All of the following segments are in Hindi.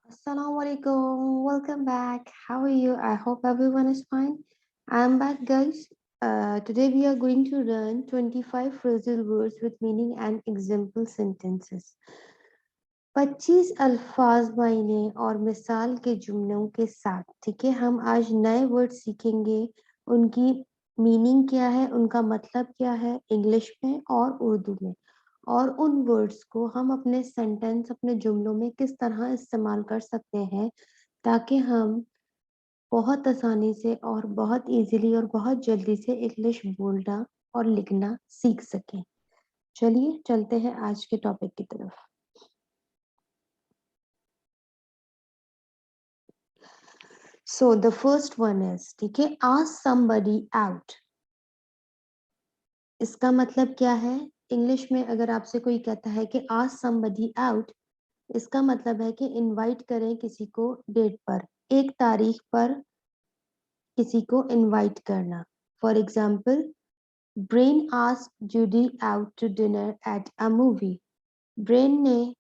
Assalamualaikum. Welcome back. How are you? I hope everyone is fine. I'm back, guys. Today we are going to learn 25 phrasal words with meaning and example sentences. 25 अल्फाज मायने और मिसाल के जुमलों के साथ, ठीक है। हम आज नए वर्ड सीखेंगे, उनकी मीनिंग क्या है, उनका मतलब क्या है इंग्लिश में और उर्दू में, और उन वर्ड्स को हम अपने सेंटेंस, अपने जुमलों में किस तरह इस्तेमाल कर सकते हैं ताकि हम बहुत आसानी से और बहुत इजीली और बहुत जल्दी से इंग्लिश बोलना और लिखना सीख सकें। चलिए चलते हैं आज के टॉपिक की तरफ। So the first one is, ठीक है, आस्क समबडी आउट। इसका मतलब क्या है? इंग्लिश में अगर आपसे कोई कहता है कि आस्क समबडी आउट, इसका मतलब है कि इनवाइट करें किसी को डेट पर, एक तारीख पर किसी को इनवाइट करना। For example, Brian asked Judy out to dinner at a movie. Brian ने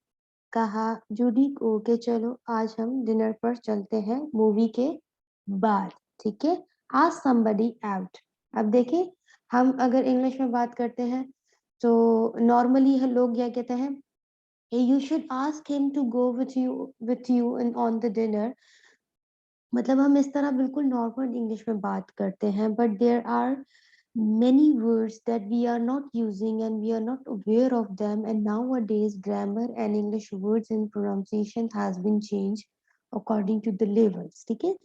कहा जूडी को कि चलो आज हम डिनर पर चलते हैं मूवी के बाद, ठीक है। Ask somebody out. अब देखिए, हम अगर इंग्लिश में बात करते हैं तो नॉर्मली लोग क्या कहते हैं, you should ask him to go with you in on the dinner. मतलब हम इस तरह बिल्कुल नॉर्मल इंग्लिश में बात करते हैं, but there are many words that we are not using and we are not aware of them, and nowadays grammar and English words and pronunciation has been changed according to the levels, ठीक है।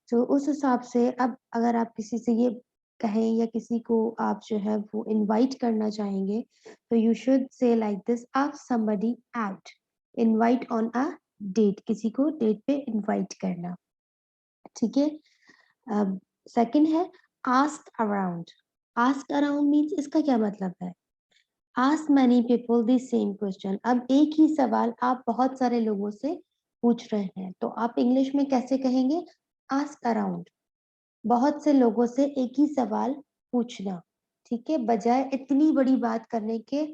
तो उस हिसाब से अब अगर आप किसी से ये कहें या किसी को आप जो है वो इनवाइट करना चाहेंगे, तो you should say like this, ask somebody out, invite on a date, किसी को डेट पे इनवाइट करना, ठीक है। अब सेकंड है ask around. Ask around means, इसका क्या मतलब है? Ask many people the same question. अब एक ही सवाल आप बहुत सारे लोगों से पूछ रहे हैं, तो आप इंग्लिश में कैसे कहेंगे? Ask around. बहुत से लोगों से एक ही सवाल पूछना, ठीक है, बजाय इतनी बड़ी बात करने के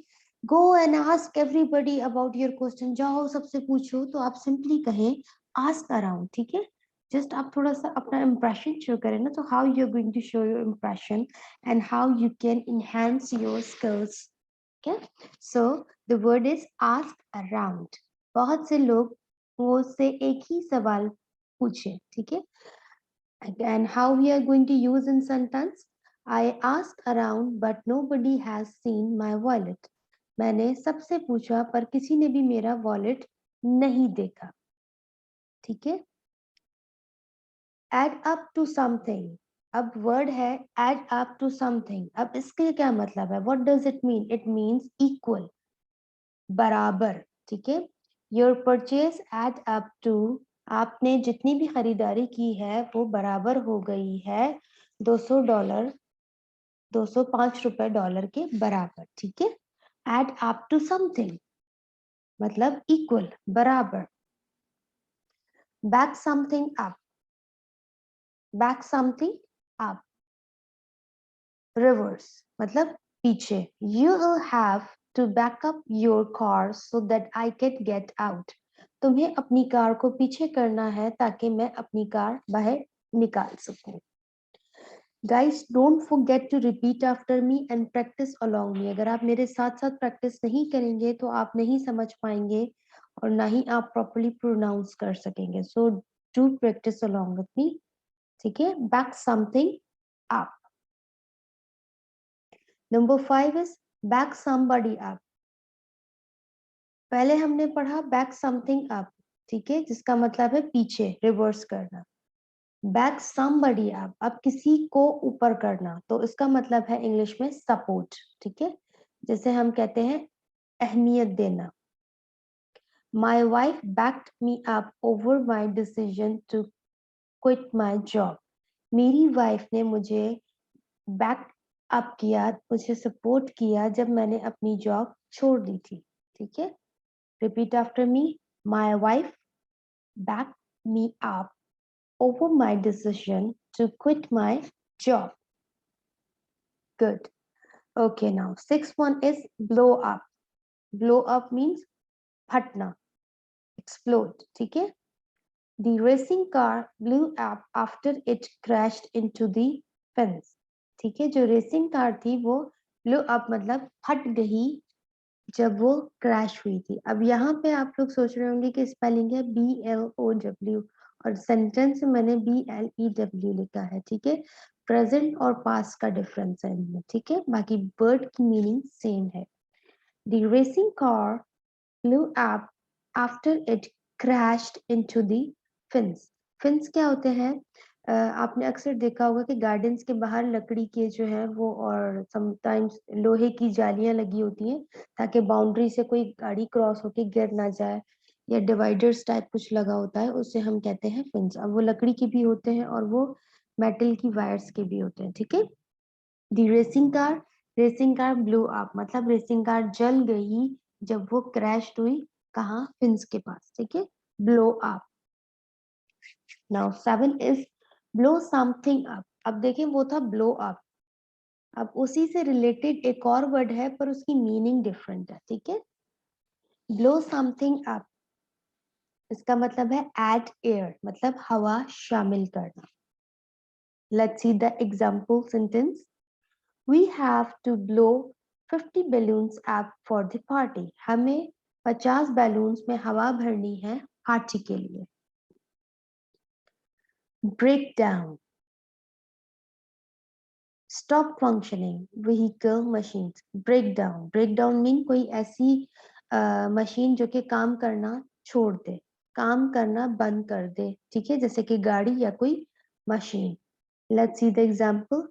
go and ask everybody about your question, जाओ सबसे पूछो, तो आप सिंपली कहें आस्क अराउंड, ठीक है। जस्ट आप थोड़ा सा अपना इम्प्रेशन शो करें ना, तो how you are going to show your impression and how you can enhance your skills, okay? So the word is ask around। बहुत से लोग वो से एक ही सवाल पूछे, ठीक है। And how we are going to use in sentence? I asked around but nobody has seen my wallet। मैंने सबसे पूछा पर किसी ने भी मेरा वॉलेट नहीं देखा, ठीक है। add up to something। अब वर्ड है add up to something। अब इसके क्या मतलब है? what does it mean? it means equal, बराबर, ठीक है। Your purchase add up to, आपने जितनी भी खरीदारी की है वो बराबर हो गई है $200, $205 के बराबर, ठीक है। एड अप टू समथिंग मतलब इक्वल, बराबर। Back something up, back something up, reverse मतलब पीछे। You will have to back up your car so that I can get out. तुम्हें अपनी कार को पीछे करना है ताकि मैं अपनी कार बाहर निकाल सकूं। Guys don't forget to repeat after me and practice along me. अगर आप मेरे साथ साथ प्रैक्टिस नहीं करेंगे तो आप नहीं समझ पाएंगे और ना ही आप प्रॉपर्ली प्रोनाउंस कर सकेंगे। So do practice along with me, ठीक है। Back something up. Number 5 is back somebody up. पहले हमने पढ़ा बैक समथिंग अप, ठीक है, जिसका मतलब है पीछे, रिवर्स करना। बैक समबडी अप, अब किसी को ऊपर करना, तो इसका मतलब है इंग्लिश में सपोर्ट, ठीक है। जैसे हम कहते हैं अहमियत देना। My wife backed me up over my decision to quit my job. मेरी वाइफ ने मुझे बैक अप किया, मुझे सपोर्ट किया जब मैंने अपनी जॉब छोड़ दी थी, ठीक है। Repeat after me, my wife backed me up over my decision to quit my job. Good. Okay, now sixth one is blow up. Blow up means फटना, explode, ठीक है। The racing car blew up after it crashed into the fence. ठीक है, जो रेसिंग कार थी वो blew up मतलब फट गई जब वो क्रैश हुई थी। अब यहाँ पे आप लोग सोच रहे होंगे कि स्पेलिंग है BLOW और सेंटेंस में मैंने BLEW लिखा है। ठीक है, प्रेजेंट और पास्ट का डिफरेंस है इनमें। ठीक है, बाकी वर्ड की मीनिंग सेम है। The racing car blew up after it crashed into the fence. Fence क्या होते हैं? आपने अक्सर देखा होगा कि गार्डन्स के बाहर लकड़ी के जो है वो और समटाइम्स लोहे की जालियां लगी होती हैं ताकि बाउंड्री से कोई गाड़ी क्रॉस होके गिर ना जाए, या डिवाइडर्स टाइप कुछ लगा होता है, उसे हम कहते हैं फेंस। अब वो लकड़ी के भी होते हैं और वो मेटल की वायर्स के भी होते हैं। ठीक है, दी रेसिंग कार ब्लू अप मतलब रेसिंग कार जल गई जब वो क्रैश हुई, कहाँ? फिंस के पास। ठीक है, blow up. Now 7 is blow something up. अब देखें, वो था ब्लो अप। अब उसी से रिलेटेड एक और वर्ड है पर उसकी मीनिंग डिफरेंट है। ठीक है, ब्लो समथिंग अप इसका मतलब है एड एयर, मतलब हवा शामिल करना। Let's see the example sentence. We have to blow 50 balloons up for the party. हमें 50 बैलून्स में हवा भरनी है पार्टी के लिए। Break down, stop functioning vehicle machines. Break down mean कोई ऐसी मशीन जो कि काम करना छोड़ दे, काम करना बंद कर दे। ठीक है, जैसे कि गाड़ी या कोई machine. Let's see the example.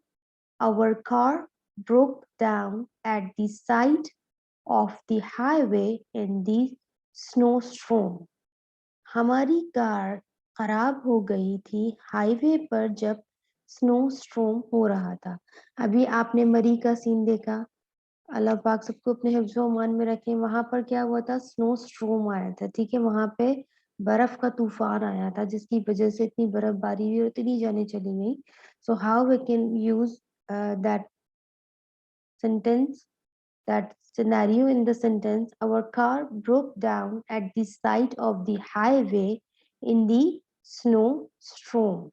Our car broke down at the side of the highway in the snowstorm. हमारी कार खराब हो गई थी हाईवे पर जब स्नो स्ट्रोम हो रहा था। अभी आपने मरी का सीन देखा, अल्लाह पाक सबको अपने हिफ्ज़ो अमान में रखें। वहां पर क्या हुआ था? स्नो स्ट्रोम आया था। ठीक है, वहां पे बर्फ का तूफान आया था जिसकी वजह से इतनी बर्फबारी हुई और इतनी जाने चली गई। So how we can use that sentence, that scenario in the sentence? Our car broke down at the side of the highway in the snowstorm.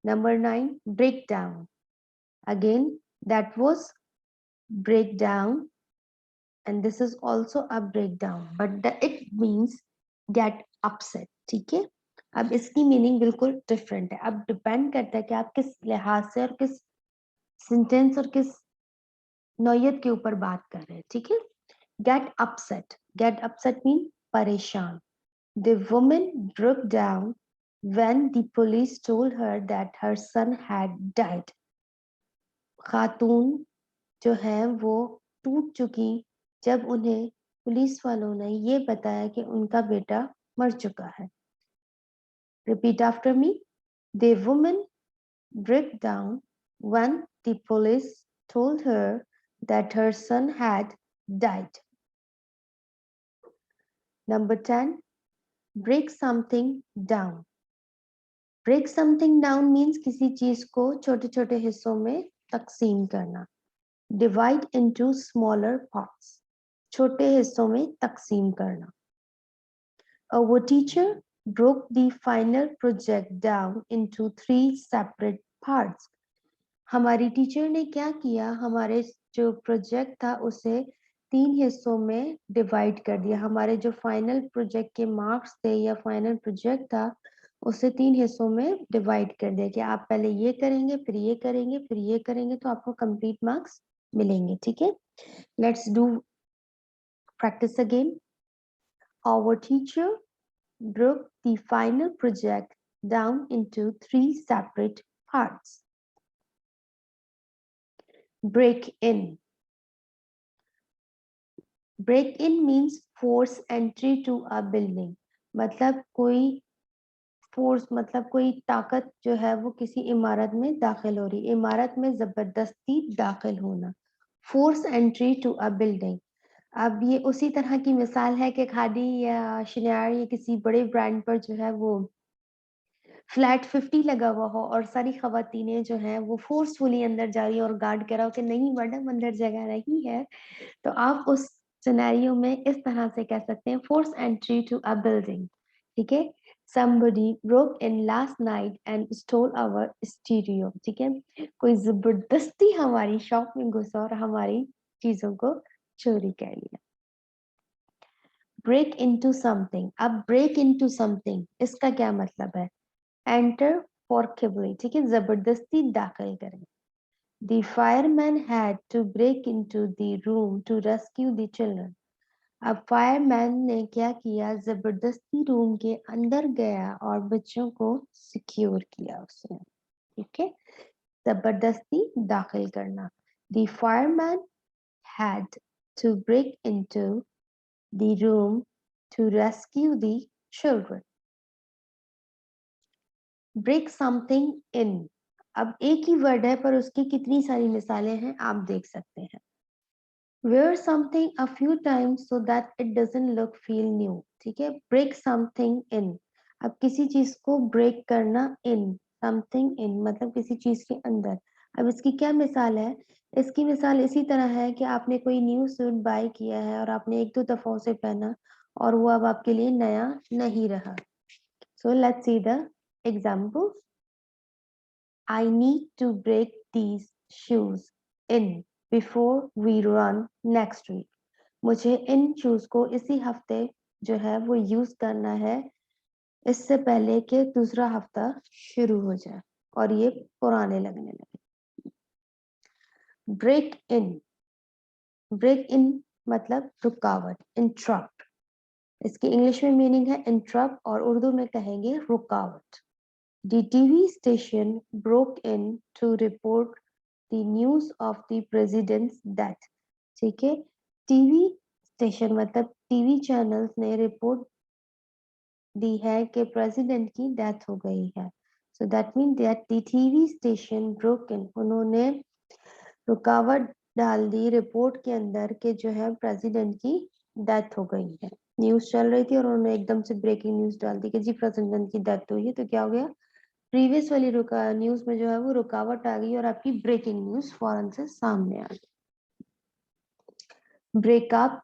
Number 9, breakdown. Again, that was breakdown, and this is also a breakdown, but it means get upset. ठीक है, अब इसकी मीनिंग बिल्कुल डिफरेंट है। अब डिपेंड करता है कि आप किस लिहाज से और किस सेंटेंस और किस नौयत के ऊपर बात कर रहे हैं। ठीक है, get upset mean परेशान। The woman broke down when the police told her that her son had died. खातून जो है वो टूट चुकी जब उन्हें पुलिस वालों ने ये बताया कि उनका बेटा मर चुका है। Repeat after me. The woman broke down when the police told her that her son had died. Number 10, break something down. Break something down means किसी चीज को छोटे छोटे हिस्सों में तकसीम करना। Divide into smaller parts. छोटे हिस्सों में तकसीम करना। Our teacher broke the final project down into 3 separate parts. हमारी टीचर ने क्या किया? हमारे जो प्रोजेक्ट था उसे 3 हिस्सों में डिवाइड कर दिया। हमारे जो फाइनल प्रोजेक्ट के मार्क्स थे या फाइनल प्रोजेक्ट था उसे 3 हिस्सों में डिवाइड कर दिया कि आप पहले ये करेंगे, फिर ये करेंगे, फिर ये करेंगे, तो आपको कंप्लीट मार्क्स मिलेंगे। ठीक है, let's do practice again. Our teacher broke the final project down into 3 separate parts. Break in. Break in means force entry to a building. मतलब कोई फोर्स मतलब कोई ताकत जो है वो किसी इमारत में दाखिल हो रही, इमारत में जबरदस्ती दाखिल होना। Force entry to a building. अब ये उसी तरह की मिसाल है कि खादी या शिनार या किसी बड़े ब्रांड पर जो है वो फ्लैट 50 लगा हुआ हो और सारी खवातीनें जो हैं वो फोर्सफुली अंदर जा रही है और गार्ड कह रहा हो कि नहीं मैडम अंदर जगह नहीं है, तो आप उस सिनेरियो में इस तरह से कह सकते हैं, force entry to a building, ठीक है। somebody broke in last night and stole our stereo, ठीक है। कोई जबरदस्ती हमारी शॉप में घुसा और हमारी चीजों को चोरी कर लिया। break into something, अब break into something इसका क्या मतलब है? enter forcibly, ठीक है, जबरदस्ती दाखिल करें। The fireman had to break into the room to rescue the children. अब फायरमैन ने क्या किया? जबरदस्ती रूम के अंदर गया और बच्चों को सिक्योर किया उसने, ठीक है। जबरदस्ती दाखिल करना। The fireman had to break into the room to rescue the children. Break something in, अब एक ही वर्ड है पर उसकी कितनी सारी मिसालें हैं आप देख सकते हैं। wear something a few times so that it doesn't look feel new, ठीक है। break something in, अब किसी चीज को break करना, in something in मतलब किसी चीज के अंदर। अब इसकी क्या मिसाल है? इसकी मिसाल इसी तरह है कि आपने कोई न्यू सूट बाय किया है और आपने एक दो दफा उसे पहना और वो अब आपके लिए नया नहीं रहा। so let's see the example. I need to break these shoes in before we run next week. मुझे इन शूज को इसी हफ्ते जो है वो यूज करना है, इससे पहले कि दूसरा हफ्ता शुरू हो जाए और ये पुराने लगने लगे। ब्रेक इन, ब्रेक इन मतलब रुकावट, इंटरप्ट। इसकी इंग्लिश में मीनिंग है इंटरप्ट और उर्दू में कहेंगे रुकावट। The TV station broke in to report the news of the president's death, ठीक है। टीवी स्टेशन मतलब टीवी चैनल्स ने रिपोर्ट दी है कि प्रेसिडेंट की डेथ हो गई है। So that mean that the TV station broke in, उन्होंने रुकावट डाल दी रिपोर्ट के अंदर कि जो है प्रेसिडेंट की डेथ हो गई है। न्यूज चल रही थी और उन्होंने एकदम से ब्रेकिंग न्यूज डाल दी कि जी प्रेसिडेंट की डेथ हुई है। तो क्या हो गया? प्रीवियस वाली न्यूज में जो है वो रुकावट आ गई और आपकी ब्रेकिंग न्यूज फौरन से सामने आ गई। Breakup,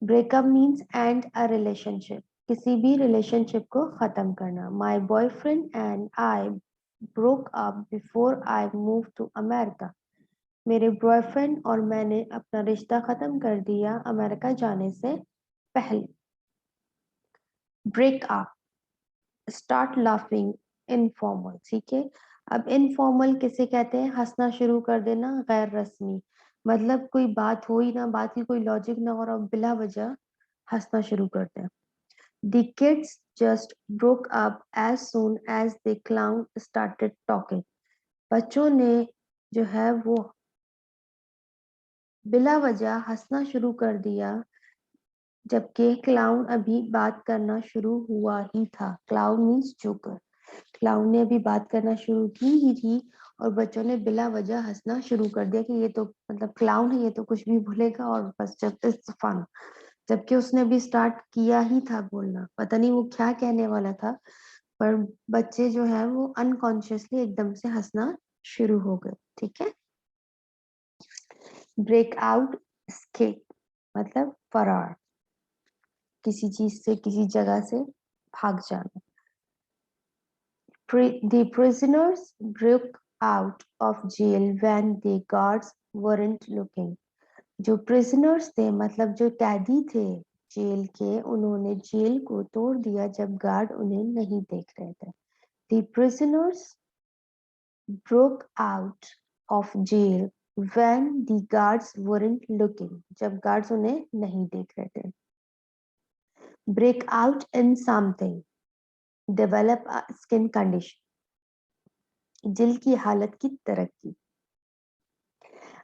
breakup means end a relationship, किसी भी रिलेशनशिप को खत्म करना। My boyfriend and I broke up before I move to America, मेरे बॉयफ्रेंड और मैंने अपना रिश्ता खत्म कर दिया अमेरिका जाने से पहले। Break up, start laughing, informal, ठीक है। अब इनफॉर्मल किसे कहते हैं? हंसना शुरू कर देना, गैर रस्मी, मतलब कोई बात हो ही ना, बात की कोई लॉजिक ना हो और बिला वजह हंसना शुरू करते हैं। The kids just broke up as soon as the clown started talking. बच्चों ने जो है वो बिला वजह हंसना शुरू कर दिया जबकि क्लाउन अभी बात करना शुरू हुआ ही था। Clown means joker. क्लाउन ने अभी बात करना शुरू की ही थी और बच्चों ने बिला वजह हंसना शुरू कर दिया कि ये तो मतलब क्लाउन है, ये तो कुछ भी भूलेगा और बस जब इट्स फन, जबकि उसने अभी स्टार्ट किया ही था बोलना, पता नहीं वो क्या कहने वाला था, पर बच्चे जो है वो अनकॉन्शियसली एकदम से हंसना शुरू हो गए, ठीक है। ब्रेक आउट, स्केप मतलब फरार, किसी चीज से किसी जगह से भाग जाना। The prisoners broke out of jail when the guards weren't looking. जो प्रिजनर्स थे मतलब जो कैदी थे जेल के, उन्होंने जेल को तोड़ दिया जब गार्ड उन्हें नहीं देख रहे थे। The prisoners broke out of jail when the guards weren't looking. जब गार्ड्स उन्हें नहीं देख रहे थे। break out in something, develop a skin condition, दिल की हालत की तरक्की।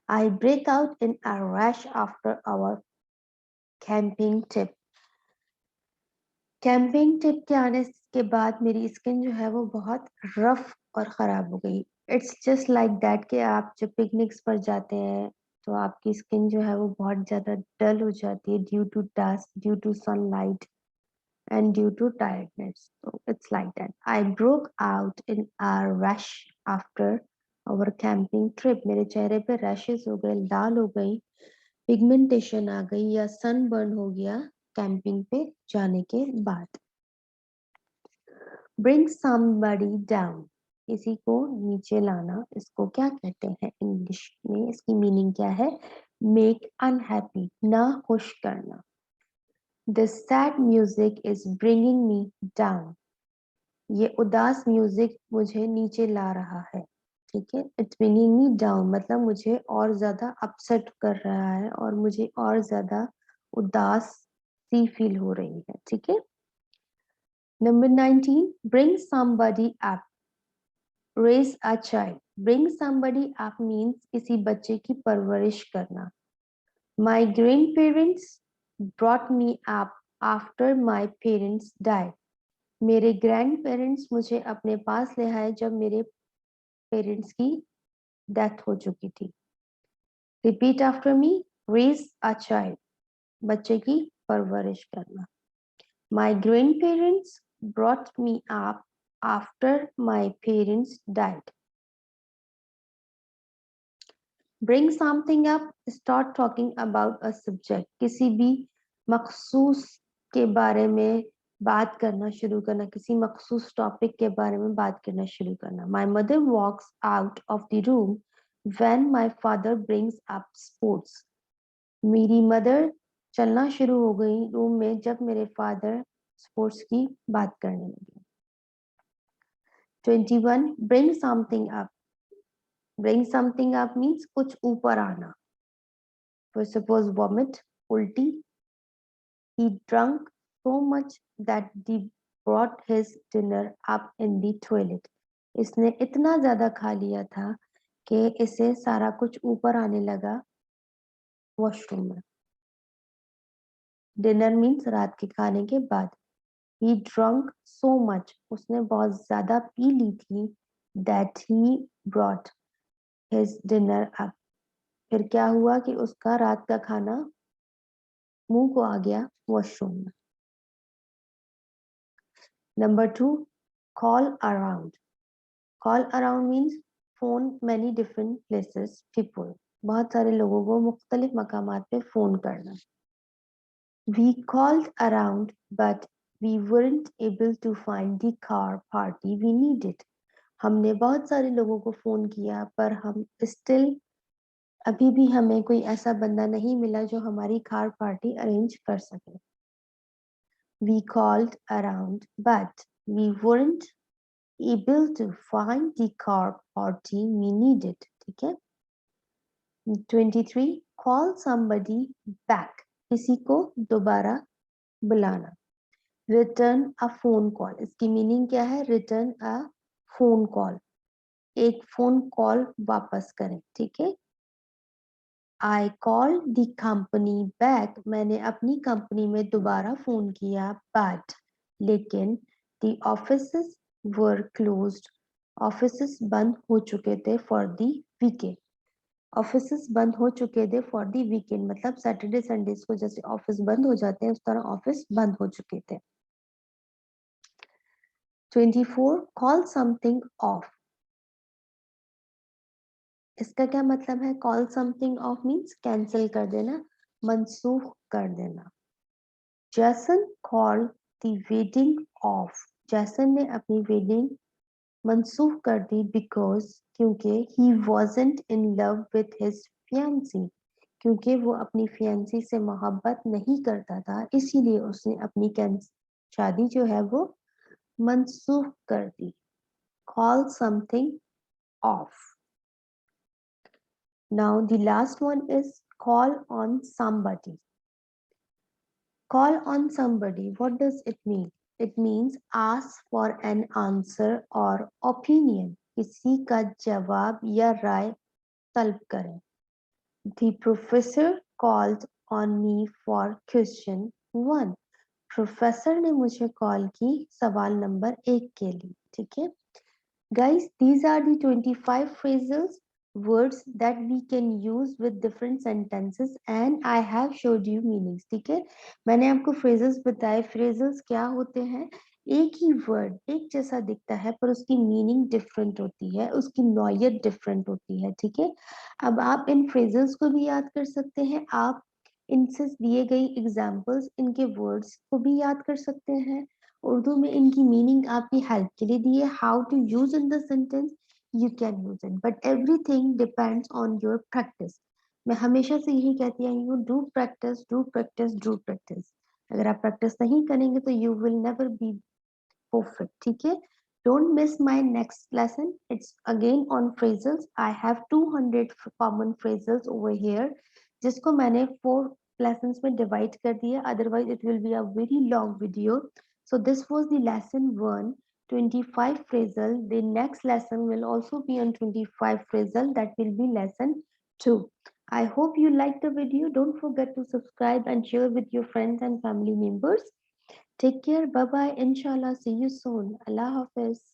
I break out in a rash after our camping trip. Camping trip के आने के बाद मेरी स्किन जो है वो बहुत रफ और खराब हो गई। इट्स जस्ट लाइक दैट कि आप जब पिकनिक्स पर जाते हैं तो आपकी स्किन जो है वो बहुत ज्यादा डल हो जाती है due to dust, due to sunlight and due to tiredness. तो it's like that. I broke out in a rash after our camping trip, मेरे चेहरे पे रैशेस हो गए, लाल हो गई पिगमेंटेशन आ गई या सनबर्न हो गया कैंपिंग पे जाने के बाद। ब्रिंग somebody डाउन, किसी को नीचे लाना, इसको क्या कहते हैं इंग्लिश में? इसकी मीनिंग क्या है? मेक अनहैप्पी, ना खुश करना। This sad music is bringing me down, ये उदास म्यूजिक मुझे नीचे ला रहा है। ठीक है, इट्स ब्रिंगिंग मी डाउन मतलब मुझे और ज्यादा अपसेट कर रहा है और मुझे और ज्यादा उदास सी फील हो रही है। ठीक है। Number 19, bring somebody up, raise a child। bring somebody up means किसी बच्चे की परवरिश करना। My grandparents brought me up after my parents died। मेरे ग्रैंड पेरेंट्स मुझे अपने पास ले आए जब मेरे पेरेंट्स की डेथ हो चुकी थी। Repeat after me, raise a child, बच्चे की परवरिश करना। My grandparents brought me up after my parents died. Bring something up, start talking about a subject, किसी भी मखसूस के बारे में बात करना शुरू करना, किसी मखसूस टॉपिक के बारे में बात करना शुरू करना। My mother walks out of the room when my father brings up sports. मेरी मदर चलना शुरू हो गई रूम में जब मेरे फादर स्पोर्ट्स की बात करने लगे। 21, bring something up. Bring something up means कुछ ऊपर आना। For suppose vomit, उल्टी। He drunk so much that he brought his dinner up in the toilet। इसने इतना ज्यादा खा लिया था कि इसे सारा कुछ ऊपर आने लगा वॉशरूम में। डिनर मीन्स रात के खाने के बाद। He drunk so much, उसने बहुत ज्यादा पी ली थी, that he brought his dinner up। फिर क्या हुआ कि उसका रात का खाना मुंह को आ गया वॉशरूम में। Number 2, call around। call around means phone many different places people, बहुत सारे लोगों को मुख्तलिफ मकामात पे फोन करना। We called around but we weren't able to find the car party we needed। हमने बहुत सारे लोगों को फोन किया पर हम स्टिल अभी भी हमें कोई ऐसा बंदा नहीं मिला जो हमारी कार पार्टी अरेंज कर सके। We called around but we weren't able to find the car party we needed। ठीक है। 23, call somebody back, किसी को दोबारा बुलाना। रिटर्न अ फोन कॉल, इसकी मीनिंग क्या है? रिटर्न अ फोन कॉल, एक फोन कॉल वापस करें। ठीक है। I called the company back, मैंने अपनी कंपनी में दोबारा फोन किया but लेकिन the offices were closed, offices बंद हो चुके थे for the weekend। ऑफिसेस बंद हो चुके थे फॉर दी वीकेंड मतलब सैटरडे संडे को जैसे ऑफिस बंद हो जाते हैं उस तरह ऑफिस बंद हो चुके थे। 24, कॉल समथिंग ऑफ, इसका क्या मतलब है? Call something of means cancel कर देना, मनसूख कर देना। जैसन कॉल दी वेडिंग ऑफ, जैसन ने अपनी वेडिंग मनसूख कर दी बिकॉज क्योंकि he wasn't in love with his fiancee, क्योंकि वो अपनी फियांसी से मोहब्बत नहीं करता था इसीलिए उसने अपनी शादी जो है वो मनसूख कर दी। Call something off. Now the last one is call on somebody। Call on somebody, what does it mean? It means ask for an answer or opinion, किसी का जवाब या राय तलब करें। The professor called on me for question 1। Professor ने मुझे कॉल की सवाल नंबर 1 के लिए। ठीक है guys, these are the 25 phrases words that we can use with different sentences and I have showed you meanings। ठीक है, मैंने आपको phrases बताए। phrases क्या होते हैं? एक ही वर्ड एक जैसा दिखता है पर उसकी मीनिंग डिफरेंट होती है, उसकी नौयत डिफरेंट होती है, ठीक है। अब आप इन फ्रेजेस को भी याद कर सकते हैं, आप इनसे दिए गई एग्जाम्पल्स, इनके वर्ड्स को भी याद कर सकते हैं। उर्दू में इनकी मीनिंग आपकी हेल्प के लिए दी है, how to use in the sentence, you can use it, but everything depends on your practice. मैं हमेशा से यही कहती आई हूँ, do practice do practice do practice. अगर आप प्रैक्टिस नहीं करेंगे तो you will never be perfect, ठीक है। Don't miss my next lesson, it's again on phrases. I have 200 common phrases over here, जिसको मैंने 4 लेसन्स में डिवाइड कर दिया, otherwise it will be a very long video. So this was the lesson 1, 25 phrasal. The next lesson will also be on 25 phrasal, that will be lesson 2. I hope you liked the video. Don't forget to subscribe and share with your friends and family members. Take care. Bye bye. Inshallah. See you soon. Allah Hafiz.